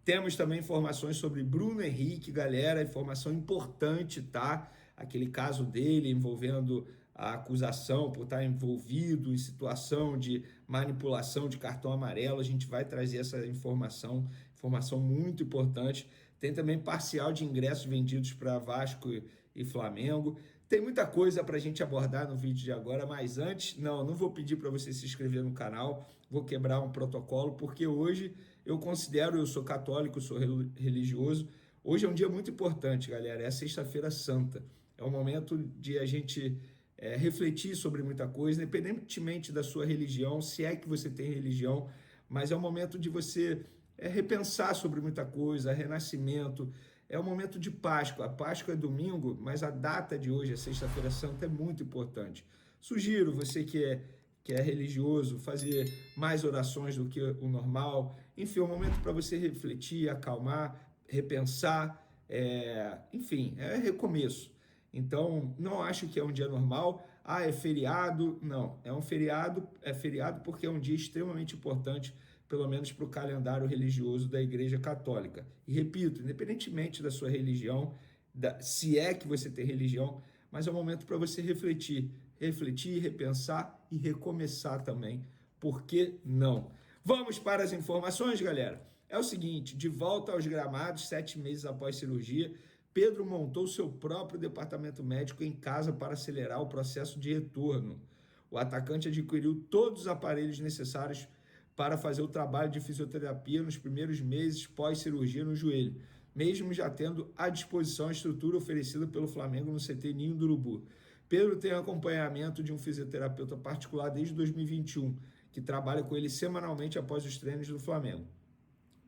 Temos também informações sobre Bruno Henrique, galera, informação importante, tá? Aquele caso dele envolvendo a acusação por estar envolvido em situação de manipulação de cartão amarelo. A gente vai trazer essa informação muito importante. Tem também parcial de ingressos vendidos para Vasco e Flamengo. Tem muita coisa para a gente abordar no vídeo de agora, mas antes, não vou pedir para você se inscrever no canal, vou quebrar um protocolo, porque hoje eu sou católico, sou religioso, hoje é um dia muito importante, galera, é a Sexta-feira Santa, é um momento de a gente refletir sobre muita coisa, independentemente da sua religião, se é que você tem religião, mas é um momento de você repensar sobre muita coisa, renascimento, é um momento de Páscoa. A Páscoa é domingo, mas a data de hoje, a Sexta-feira Santa, é muito importante. Sugiro você que é religioso, fazer mais orações do que o normal. Enfim, é um momento para você refletir, acalmar, repensar, enfim, é recomeço. Então, não acho que é um dia normal. Ah, é feriado? Não, é feriado porque é um dia extremamente importante, pelo menos para o calendário religioso da Igreja Católica. E repito, independentemente da sua religião, se é que você tem religião, mas é um momento para você refletir, repensar e recomeçar também. Por que não? Vamos para as informações, galera. É o seguinte, de volta aos gramados, 7 meses após cirurgia, Pedro montou seu próprio departamento médico em casa para acelerar o processo de retorno. O atacante adquiriu todos os aparelhos necessários para fazer o trabalho de fisioterapia nos primeiros meses pós-cirurgia no joelho, mesmo já tendo à disposição a estrutura oferecida pelo Flamengo no CT Ninho do Urubu. Pedro tem acompanhamento de um fisioterapeuta particular desde 2021, que trabalha com ele semanalmente após os treinos do Flamengo.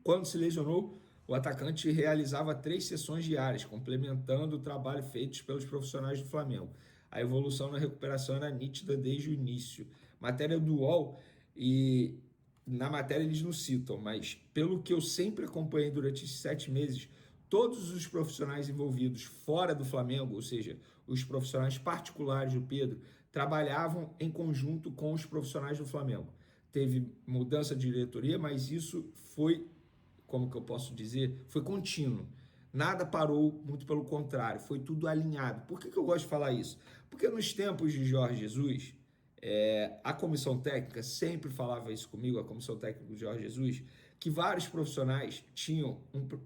Quando se lesionou, o atacante realizava 3 sessões diárias, complementando o trabalho feito pelos profissionais do Flamengo. A evolução na recuperação era nítida desde o início. Matéria do UOL, e na matéria eles não citam, mas pelo que eu sempre acompanhei durante esses 7 meses, todos os profissionais envolvidos fora do Flamengo, ou seja, os profissionais particulares do Pedro, trabalhavam em conjunto com os profissionais do Flamengo. Teve mudança de diretoria, mas isso foi, como que eu posso dizer, foi contínuo. Nada parou, muito pelo contrário, foi tudo alinhado. Por que eu gosto de falar isso? Porque nos tempos de Jorge Jesus, a comissão técnica sempre falava isso comigo, a comissão técnica do Jorge Jesus, que vários profissionais tinham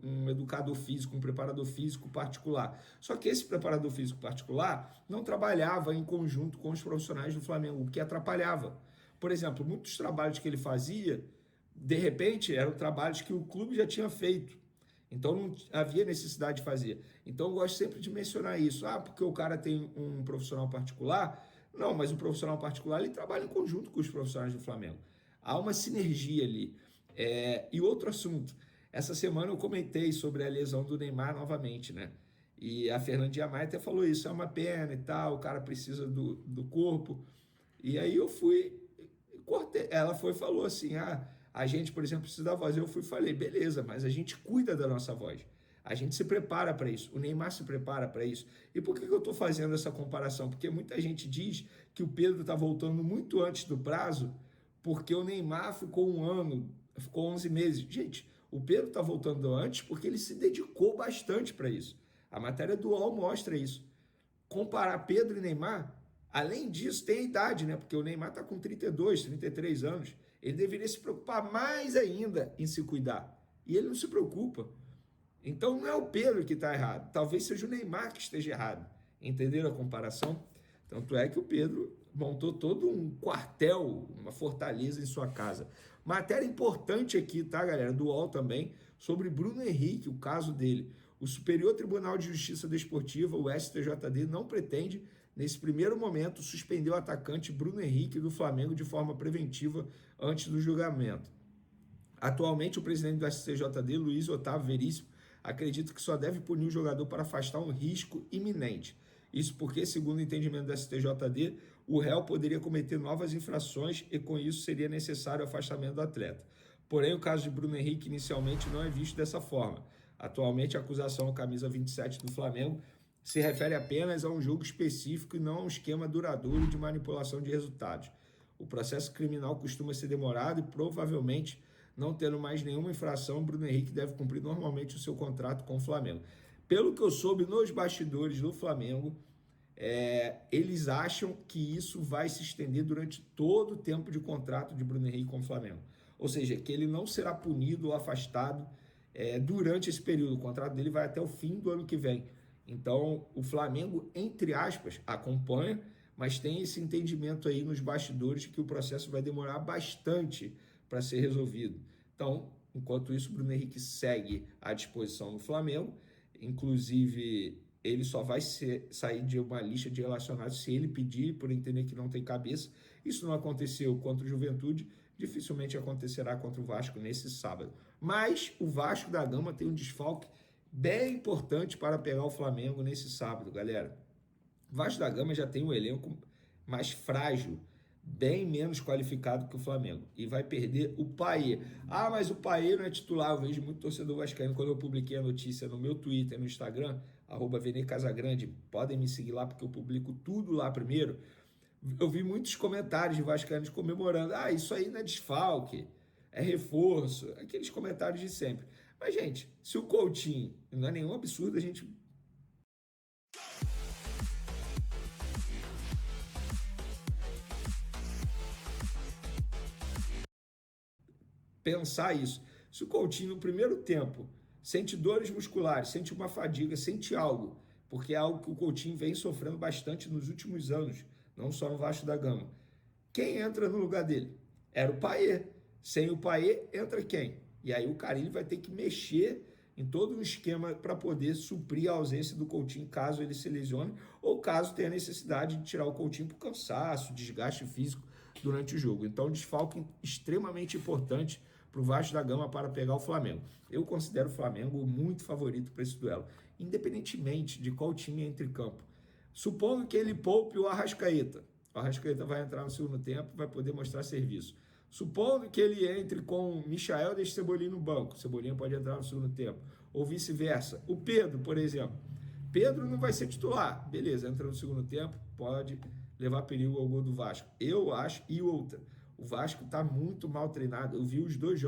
um educador físico, um preparador físico particular. Só que esse preparador físico particular não trabalhava em conjunto com os profissionais do Flamengo, o que atrapalhava. Por exemplo, muitos trabalhos que ele fazia, de repente, eram trabalhos que o clube já tinha feito. Então não havia necessidade de fazer. Então eu gosto sempre de mencionar isso. Ah, porque o cara tem um profissional particular. Não, mas o profissional particular ele trabalha em conjunto com os profissionais do Flamengo. Há uma sinergia ali. E outro assunto. Essa semana eu comentei sobre a lesão do Neymar novamente, né? E a Fernandinha Maia até falou isso, é uma pena e tal, o cara precisa do corpo. E aí eu fui, cortei. Ela foi e falou assim, a gente, por exemplo, precisa da voz. Eu fui e falei, beleza, mas a gente cuida da nossa voz. A gente se prepara para isso. O Neymar se prepara para isso. E por que eu estou fazendo essa comparação? Porque muita gente diz que o Pedro está voltando muito antes do prazo, porque o Neymar ficou 1 ano, ficou 11 meses. Gente, o Pedro está voltando antes porque ele se dedicou bastante para isso. A matéria do UOL mostra isso. Comparar Pedro e Neymar, além disso, tem a idade, né? Porque o Neymar está com 32, 33 anos. Ele deveria se preocupar mais ainda em se cuidar. E ele não se preocupa. Então não é o Pedro que está errado. Talvez seja o Neymar que esteja errado. Entenderam a comparação? Tanto é que o Pedro montou todo um quartel, uma fortaleza em sua casa. Matéria importante aqui, tá, galera? Do UOL também, sobre Bruno Henrique, o caso dele. O Superior Tribunal de Justiça Desportiva, o STJD, não pretende, nesse primeiro momento, suspender o atacante Bruno Henrique do Flamengo de forma preventiva antes do julgamento. Atualmente, o presidente do STJD, Luiz Otávio Veríssimo, acredita que só deve punir o jogador para afastar um risco iminente. Isso porque, segundo o entendimento do STJD, o réu poderia cometer novas infrações e, com isso, seria necessário o afastamento do atleta. Porém, o caso de Bruno Henrique inicialmente não é visto dessa forma. Atualmente, a acusação camisa 27 do Flamengo se refere apenas a um jogo específico e não a um esquema duradouro de manipulação de resultados. O processo criminal costuma ser demorado e provavelmente não tendo mais nenhuma infração, o Bruno Henrique deve cumprir normalmente o seu contrato com o Flamengo. Pelo que eu soube nos bastidores do Flamengo, eles acham que isso vai se estender durante todo o tempo de contrato de Bruno Henrique com o Flamengo. Ou seja, que ele não será punido ou afastado durante esse período. O contrato dele vai até o fim do ano que vem. Então, o Flamengo, entre aspas, acompanha, mas tem esse entendimento aí nos bastidores de que o processo vai demorar bastante para ser resolvido. Então, enquanto isso, o Bruno Henrique segue à disposição do Flamengo. Inclusive, ele só vai sair de uma lista de relacionados se ele pedir, por entender que não tem cabeça. Isso não aconteceu contra o Juventude, dificilmente acontecerá contra o Vasco nesse sábado. Mas o Vasco da Gama tem um desfalque bem importante para pegar o Flamengo nesse sábado, galera. O Vasco da Gama já tem um elenco mais frágil, bem menos qualificado que o Flamengo, e vai perder o Payet. Ah, mas o Payet não é titular. Eu vejo muito torcedor vascaíno quando eu publiquei a notícia no meu Twitter, no Instagram, @VeneCasagrande, podem me seguir lá porque eu publico tudo lá primeiro. Eu vi muitos comentários de vascaínos comemorando, isso aí não é desfalque, é reforço, aqueles comentários de sempre. Mas, gente, se o Coutinho, não é nenhum absurdo a gente pensar isso. Se o Coutinho no primeiro tempo sente dores musculares, sente uma fadiga, sente algo, porque é algo que o Coutinho vem sofrendo bastante nos últimos anos, não só no Vasco da Gama. Quem entra no lugar dele? Era o Payet. Sem o Payet, entra quem? E aí o Carille vai ter que mexer em todo um esquema para poder suprir a ausência do Coutinho caso ele se lesione ou caso tenha necessidade de tirar o Coutinho por cansaço, desgaste físico durante o jogo. Então, desfalque extremamente importante para o Vasco da Gama para pegar o Flamengo. Eu considero o Flamengo muito favorito para esse duelo, independentemente de qual time entre em campo. Supondo que ele poupe o Arrascaeta. O Arrascaeta vai entrar no segundo tempo, vai poder mostrar serviço. Supondo que ele entre com o Michael e deixe Cebolinha no banco. Cebolinha pode entrar no segundo tempo. Ou vice-versa. O Pedro, por exemplo. Pedro não vai ser titular. Beleza, entra no segundo tempo, pode levar perigo ao gol do Vasco. Eu acho, e outra, o Vasco está muito mal treinado. Eu vi os dois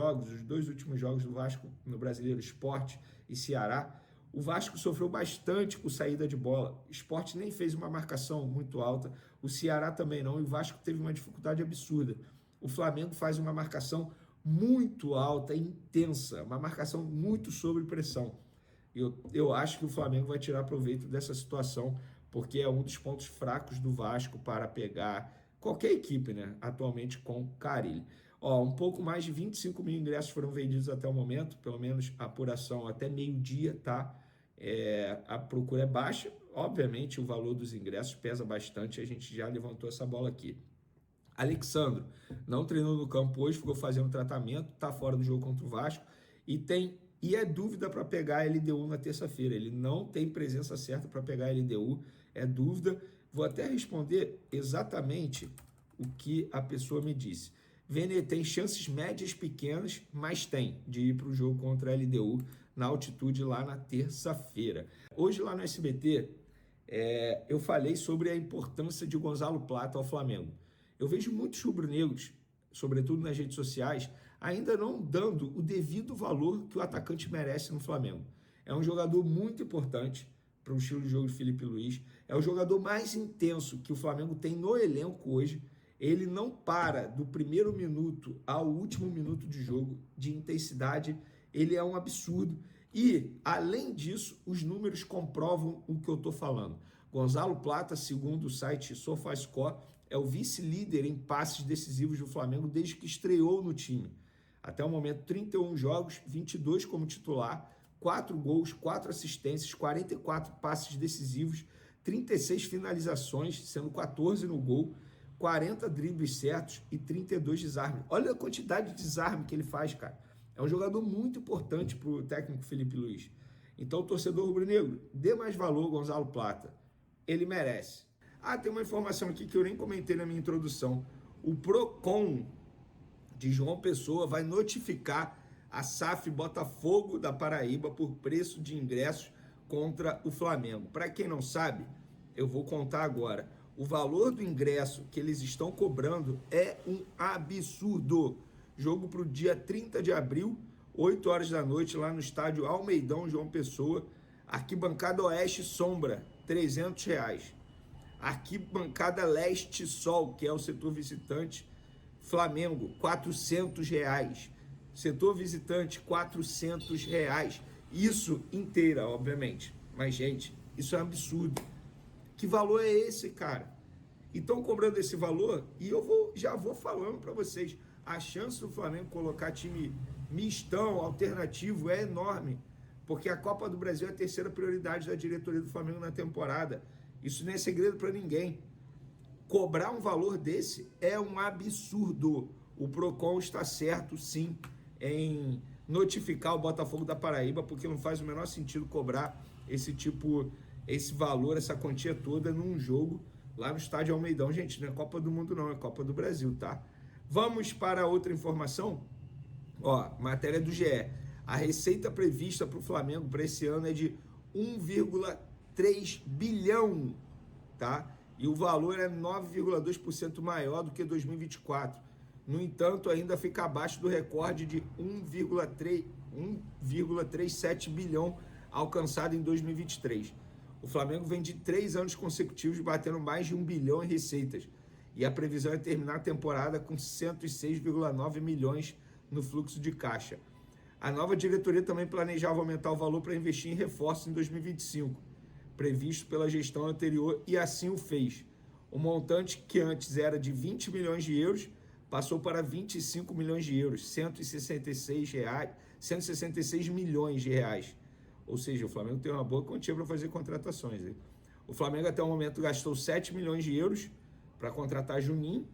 últimos jogos do Vasco no Brasileiro, Sport e Ceará. O Vasco sofreu bastante com saída de bola. O Sport nem fez uma marcação muito alta. O Ceará também não. E o Vasco teve uma dificuldade absurda. O Flamengo faz uma marcação muito alta, intensa. Uma marcação muito sob pressão. Eu acho que o Flamengo vai tirar proveito dessa situação, porque é um dos pontos fracos do Vasco para pegar qualquer equipe, né? Atualmente com Carille. Um pouco mais de 25 mil ingressos foram vendidos até o momento, pelo menos a apuração até meio-dia, tá? A procura é baixa, obviamente o valor dos ingressos pesa bastante, a gente já levantou essa bola aqui. Alexandro não treinou no campo hoje, ficou fazendo tratamento, tá fora do jogo contra o Vasco e é dúvida para pegar a LDU na terça-feira. Ele não tem presença certa para pegar a LDU, é dúvida. Vou até responder exatamente o que a pessoa me disse. Vene tem chances médias pequenas, mas tem de ir para o jogo contra a LDU na altitude lá na terça-feira. Hoje lá no SBT, eu falei sobre a importância de Gonzalo Plata ao Flamengo. Eu vejo muitos rubro-negros, sobretudo nas redes sociais, ainda não dando o devido valor que o atacante merece no Flamengo. É um jogador muito importante para o estilo de jogo de Felipe Luiz. É o jogador mais intenso que o Flamengo tem no elenco hoje. Ele não para do primeiro minuto ao último minuto de jogo, de intensidade. Ele é um absurdo. E, além disso, os números comprovam o que eu estou falando. Gonzalo Plata, segundo o site SofaScore, é o vice-líder em passes decisivos do Flamengo desde que estreou no time. Até o momento, 31 jogos, 22 como titular, 4 gols, 4 assistências, 44 passes decisivos, 36 finalizações, sendo 14 no gol, 40 dribles certos e 32 desarmes. Olha a quantidade de desarme que ele faz, cara. É um jogador muito importante para o técnico Felipe Luiz. Então, torcedor rubro-negro, dê mais valor ao Gonzalo Plata. Ele merece. Tem uma informação aqui que eu nem comentei na minha introdução. O Procon de João Pessoa vai notificar a SAF Botafogo da Paraíba por preço de ingressos contra o Flamengo. Para quem não sabe, eu vou contar agora. O valor do ingresso que eles estão cobrando é um absurdo. jogo para o dia 30 de abril, 8 horas da noite, lá no estádio Almeidão, João Pessoa. Arquibancada Oeste Sombra, R$300. Arquibancada Leste Sol, que é o setor visitante, Flamengo, R$400. Setor visitante, R$400. Isso inteira, obviamente. Mas, gente, isso é um absurdo. Que valor é esse, cara? E estão cobrando esse valor, e eu já vou falando para vocês, a chance do Flamengo colocar time mistão, alternativo, é enorme, porque a Copa do Brasil é a terceira prioridade da diretoria do Flamengo na temporada. Isso não é segredo para ninguém. Cobrar um valor desse é um absurdo. O Procon está certo, sim, em notificar o Botafogo da Paraíba, porque não faz o menor sentido cobrar esse valor, essa quantia toda num jogo lá no estádio Almeidão. Gente, não é Copa do Mundo não, é Copa do Brasil, tá? Vamos para outra informação. Ó, matéria do GE. A receita prevista para o Flamengo para esse ano é de 1,3 bilhão, tá? E o valor é 9,2% maior do que 2024. No entanto, ainda fica abaixo do recorde de 1,37 bilhão alcançado em 2023. O Flamengo vem de 3 anos consecutivos batendo mais de 1 bilhão em receitas. E a previsão é terminar a temporada com 106,9 milhões no fluxo de caixa. A nova diretoria também planejava aumentar o valor para investir em reforços em 2025, previsto pela gestão anterior, e assim o fez. O montante, que antes era de 20 milhões de euros, passou para 25 milhões de euros, 166 milhões de reais. Ou seja, o Flamengo tem uma boa quantia para fazer contratações. Hein? O Flamengo até o momento gastou 7 milhões de euros para contratar Juninho,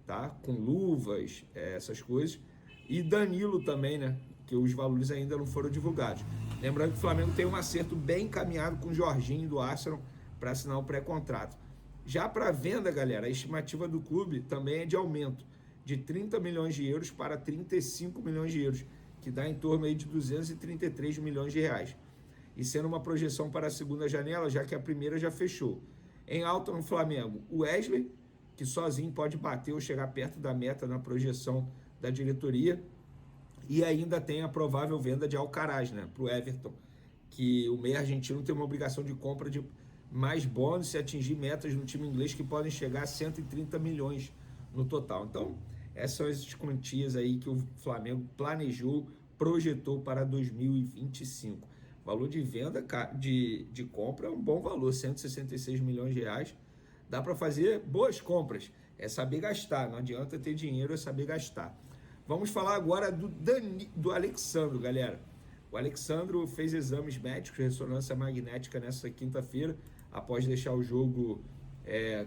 tá? Com luvas, essas coisas. E Danilo também, né? Que os valores ainda não foram divulgados. Lembrando que o Flamengo tem um acerto bem encaminhado com o Jorginho do Arsenal para assinar o pré-contrato. Já para venda, galera, a estimativa do clube também é de aumento de 30 milhões de euros para 35 milhões de euros, que dá em torno aí de 233 milhões de reais. E sendo uma projeção para a segunda janela, já que a primeira já fechou. Em alta no Flamengo, o Wesley, que sozinho pode bater ou chegar perto da meta na projeção da diretoria. E ainda tem a provável venda de Alcaraz, né, para o Everton, que o meio argentino tem uma obrigação de compra de mais bônus se atingir metas no time inglês que podem chegar a 130 milhões no total. Então, essas são as quantias aí que o Flamengo planejou, projetou para 2025. Valor de venda de compra é um bom valor, 166 milhões de reais. Dá para fazer boas compras, é saber gastar, não adianta ter dinheiro, é saber gastar. Vamos falar agora do Alexandro, galera. O Alexandro fez exames médicos, ressonância magnética nessa quinta-feira, após deixar o jogo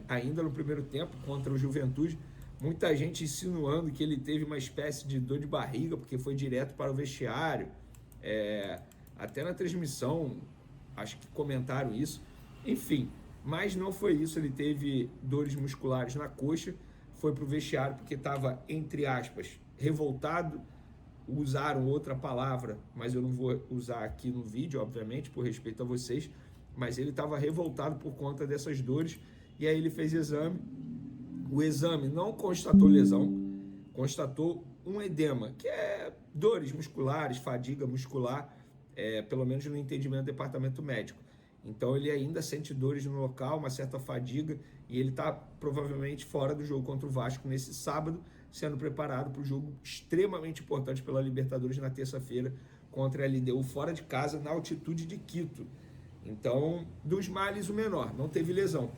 ainda no primeiro tempo contra o Juventude. Muita gente insinuando que ele teve uma espécie de dor de barriga, porque foi direto para o vestiário. Até na transmissão, acho que comentaram isso. Enfim, mas não foi isso. Ele teve dores musculares na coxa, foi para o vestiário porque estava, entre aspas, revoltado. Usaram outra palavra, mas eu não vou usar aqui no vídeo, obviamente, por respeito a vocês, mas ele estava revoltado por conta dessas dores, e aí ele fez exame. O exame não constatou lesão, constatou um edema, que é dores musculares, fadiga muscular, pelo menos no entendimento do departamento médico. Então ele ainda sente dores no local, uma certa fadiga, e ele está provavelmente fora do jogo contra o Vasco nesse sábado, sendo preparado para o jogo extremamente importante pela Libertadores na terça-feira contra a LDU fora de casa, na altitude de Quito. Então, dos males o menor, não teve lesão,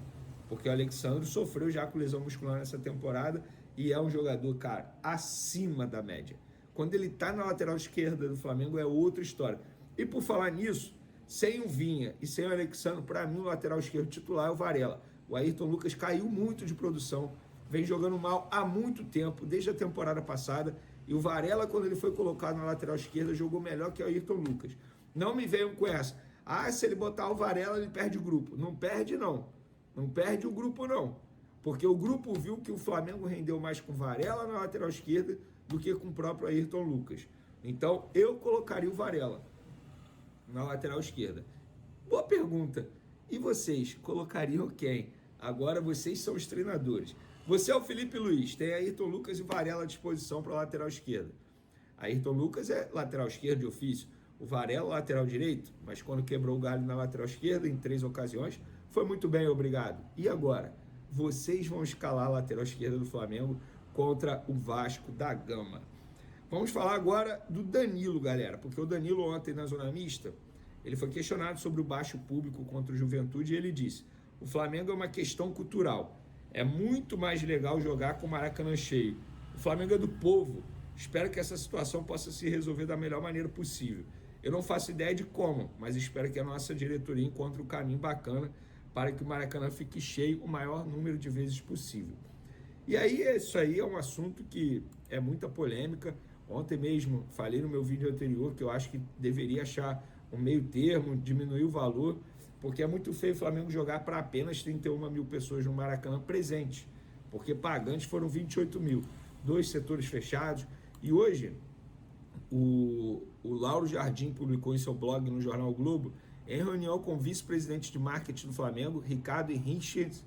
porque o Alexandre sofreu já com lesão muscular nessa temporada e é um jogador, cara, acima da média. Quando ele está na lateral esquerda do Flamengo é outra história. E por falar nisso, sem o Vinha e sem o Alexandre, para mim o lateral esquerdo titular é o Varela. O Ayrton Lucas caiu muito de produção, vem jogando mal há muito tempo, desde a temporada passada, e o Varela, quando ele foi colocado na lateral esquerda, jogou melhor que o Ayrton Lucas. Não me venham com essa. Se ele botar o Varela, ele perde o grupo. Não perde, não. Não perde o grupo, não. Porque o grupo viu que o Flamengo rendeu mais com o Varela na lateral esquerda do que com o próprio Ayrton Lucas. Então, eu colocaria o Varela na lateral esquerda. Boa pergunta. E vocês colocariam quem? Agora vocês são os treinadores. Você é o Felipe Luiz, tem Ayrton Lucas e Varela à disposição para a lateral esquerda. Ayrton Lucas é lateral esquerdo de ofício, o Varela lateral direito, mas quando quebrou o galho na lateral esquerda em 3 ocasiões, foi muito bem, obrigado. E agora? Vocês vão escalar a lateral esquerda do Flamengo contra o Vasco da Gama. Vamos falar agora do Danilo, galera, porque o Danilo ontem na Zona Mista, ele foi questionado sobre o baixo público contra o Juventude e ele disse: o Flamengo é uma questão cultural, é muito mais legal jogar com o Maracanã cheio. O Flamengo é do povo, espero que essa situação possa se resolver da melhor maneira possível. Eu não faço ideia de como, mas espero que a nossa diretoria encontre um caminho bacana para que o Maracanã fique cheio o maior número de vezes possível. E aí, isso aí é um assunto que é muita polêmica. Ontem mesmo falei no meu vídeo anterior que eu acho que deveria achar um meio termo, diminuir o valor, porque é muito feio o Flamengo jogar para apenas 31 mil pessoas no Maracanã presentes, porque pagantes foram 28 mil, 2 setores fechados. E hoje, o Lauro Jardim publicou em seu blog no Jornal o Globo, em reunião com o vice-presidente de marketing do Flamengo, Ricardo Henriques,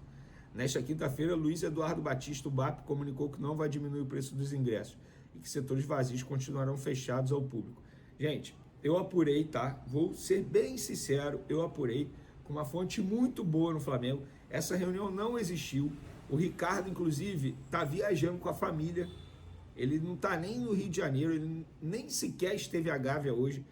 nesta quinta-feira, Luiz Eduardo Batista, o BAP, comunicou que não vai diminuir o preço dos ingressos e que setores vazios continuarão fechados ao público. Gente, eu apurei, tá? Vou ser bem sincero, eu apurei com uma fonte muito boa no Flamengo. Essa reunião não existiu. O Ricardo, inclusive, está viajando com a família. Ele não está nem no Rio de Janeiro, ele nem sequer esteve a Gávea hoje.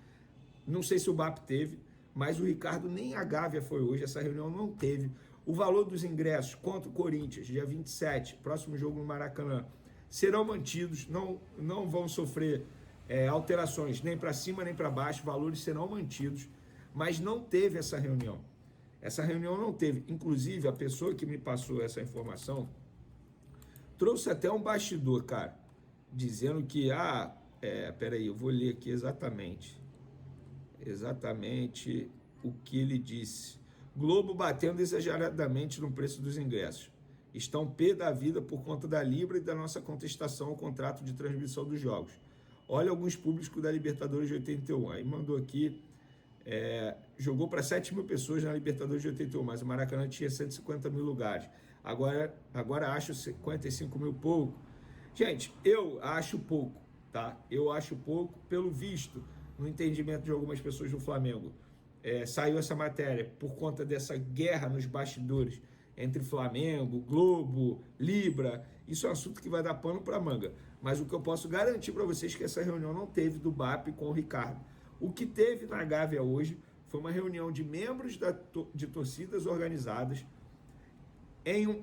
Não sei se o BAP teve, mas o Ricardo nem a Gávea foi hoje, essa reunião não teve. O valor dos ingressos contra o Corinthians, dia 27, próximo jogo no Maracanã, serão mantidos, não vão sofrer alterações nem para cima nem para baixo, valores serão mantidos, mas não teve essa reunião. Essa reunião não teve. Inclusive, a pessoa que me passou essa informação trouxe até um bastidor, cara, dizendo que, peraí, eu vou ler aqui exatamente o que ele disse. Globo batendo exageradamente no preço dos ingressos. Estão pé da vida por conta da Libra e da nossa contestação ao contrato de transmissão dos jogos. Olha alguns públicos da Libertadores de 81. Aí mandou aqui, jogou para 7 mil pessoas na Libertadores de 81, mas o Maracanã tinha 150 mil lugares. Agora acho 55 mil pouco. Gente, eu acho pouco, tá? Eu acho pouco, pelo visto, no entendimento de algumas pessoas do Flamengo. Saiu essa matéria por conta dessa guerra nos bastidores entre Flamengo, Globo, Libra. Isso é um assunto que vai dar pano para manga. Mas o que eu posso garantir para vocês é que essa reunião não teve do BAP com o Ricardo. O que teve na Gávea hoje foi uma reunião de membros de torcidas organizadas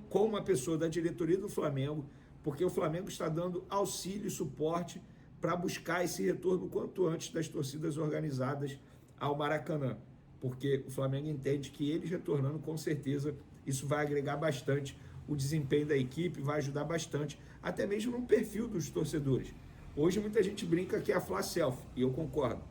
com uma pessoa da diretoria do Flamengo, porque o Flamengo está dando auxílio e suporte para buscar esse retorno quanto antes das torcidas organizadas ao Maracanã, porque o Flamengo entende que eles retornando, com certeza, isso vai agregar bastante o desempenho da equipe, vai ajudar bastante, até mesmo no perfil dos torcedores. Hoje muita gente brinca que é a Fla Selfie, e eu concordo.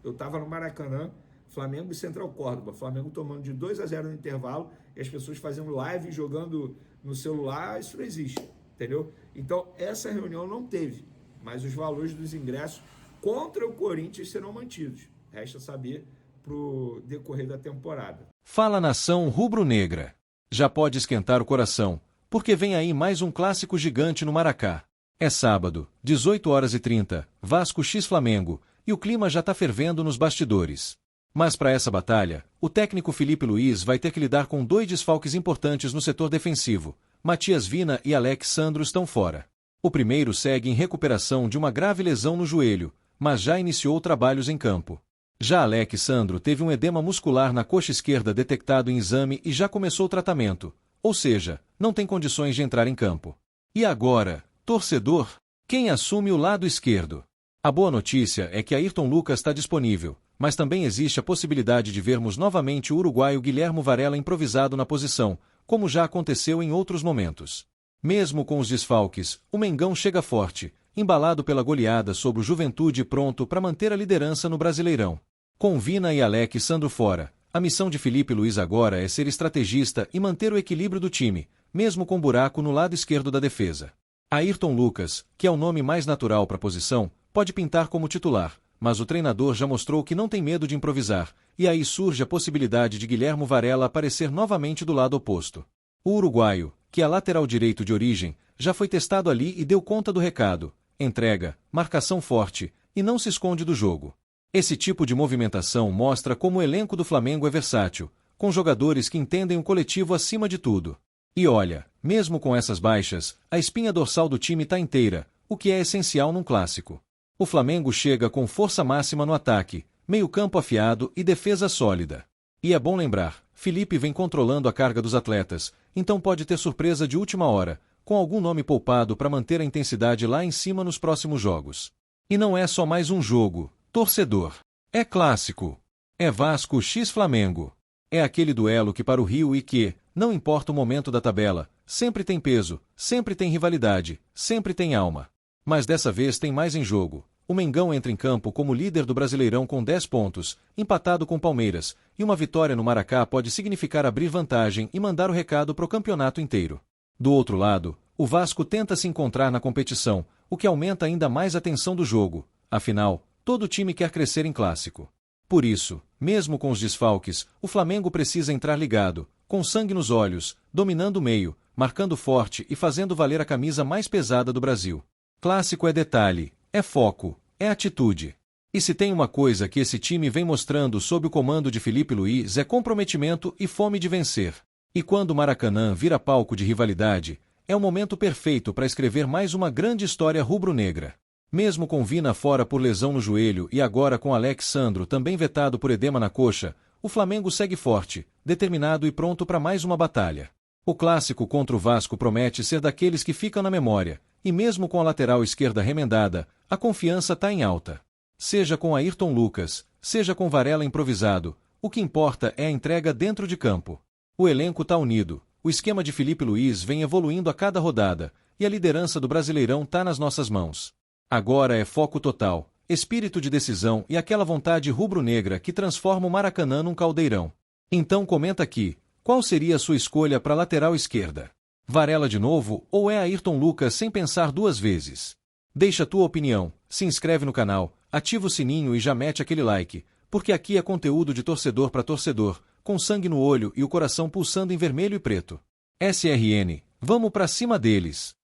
Eu estava no Maracanã, Flamengo e Central Córdoba, Flamengo tomando de 2-0 no intervalo, e as pessoas fazendo live, jogando no celular, isso não existe, entendeu? Então, essa reunião não teve, mas os valores dos ingressos contra o Corinthians serão mantidos. Resta saber para o decorrer da temporada. Fala, nação rubro-negra. Já pode esquentar o coração, porque vem aí mais um clássico gigante no Maracá. É sábado, 18h30, Vasco x Flamengo, e o clima já tá fervendo nos bastidores. Mas para essa batalha, o técnico Felipe Luiz vai ter que lidar com 2 desfalques importantes no setor defensivo. Matias Vina e Alex Sandro estão fora. O primeiro segue em recuperação de uma grave lesão no joelho, mas já iniciou trabalhos em campo. Já Alex Sandro teve um edema muscular na coxa esquerda detectado em exame e já começou o tratamento, ou seja, não tem condições de entrar em campo. E agora, torcedor, quem assume o lado esquerdo? A boa notícia é que Ayrton Lucas está disponível, mas também existe a possibilidade de vermos novamente o uruguaio Guilhermo Varela improvisado na posição, como já aconteceu em outros momentos. Mesmo com os desfalques, o Mengão chega forte, embalado pela goleada sobre o Juventude pronto para manter a liderança no Brasileirão. Com Vina e Alex Sandro fora, a missão de Felipe Luiz agora é ser estrategista e manter o equilíbrio do time, mesmo com buraco no lado esquerdo da defesa. Ayrton Lucas, que é o nome mais natural para a posição, pode pintar como titular, mas o treinador já mostrou que não tem medo de improvisar, e aí surge a possibilidade de Guilhermo Varela aparecer novamente do lado oposto. O uruguaio, que é lateral direito de origem, já foi testado ali e deu conta do recado. Entrega, marcação forte, e não se esconde do jogo. Esse tipo de movimentação mostra como o elenco do Flamengo é versátil, com jogadores que entendem o coletivo acima de tudo. E olha, mesmo com essas baixas, a espinha dorsal do time está inteira, o que é essencial num clássico. O Flamengo chega com força máxima no ataque, meio-campo afiado e defesa sólida. E é bom lembrar, Felipe vem controlando a carga dos atletas, então pode ter surpresa de última hora, com algum nome poupado para manter a intensidade lá em cima nos próximos jogos. E não é só mais um jogo, torcedor. É clássico. É Vasco x Flamengo. É aquele duelo que para o Rio e que, não importa o momento da tabela, sempre tem peso, sempre tem rivalidade, sempre tem alma. Mas dessa vez tem mais em jogo. O Mengão entra em campo como líder do Brasileirão com 10 pontos, empatado com Palmeiras, e uma vitória no Maracá pode significar abrir vantagem e mandar o recado pro campeonato inteiro. Do outro lado, o Vasco tenta se encontrar na competição, o que aumenta ainda mais a tensão do jogo. Afinal, todo time quer crescer em clássico. Por isso, mesmo com os desfalques, o Flamengo precisa entrar ligado, com sangue nos olhos, dominando o meio, marcando forte e fazendo valer a camisa mais pesada do Brasil. Clássico é detalhe, é foco, é atitude. E se tem uma coisa que esse time vem mostrando sob o comando de Felipe Luiz é comprometimento e fome de vencer. E quando o Maracanã vira palco de rivalidade, é o momento perfeito para escrever mais uma grande história rubro-negra. Mesmo com Vina fora por lesão no joelho e agora com Alex Sandro também vetado por edema na coxa, o Flamengo segue forte, determinado e pronto para mais uma batalha. O clássico contra o Vasco promete ser daqueles que ficam na memória, e mesmo com a lateral esquerda remendada, a confiança está em alta. Seja com Ayrton Lucas, seja com Varela improvisado, o que importa é a entrega dentro de campo. O elenco está unido, o esquema de Felipe Luiz vem evoluindo a cada rodada, e a liderança do Brasileirão está nas nossas mãos. Agora é foco total, espírito de decisão e aquela vontade rubro-negra que transforma o Maracanã num caldeirão. Então comenta aqui, qual seria a sua escolha para a lateral esquerda? Varela de novo ou é Ayrton Lucas sem pensar duas vezes? Deixa a tua opinião, se inscreve no canal, ativa o sininho e já mete aquele like, porque aqui é conteúdo de torcedor para torcedor, com sangue no olho e o coração pulsando em vermelho e preto. SRN, vamos pra cima deles!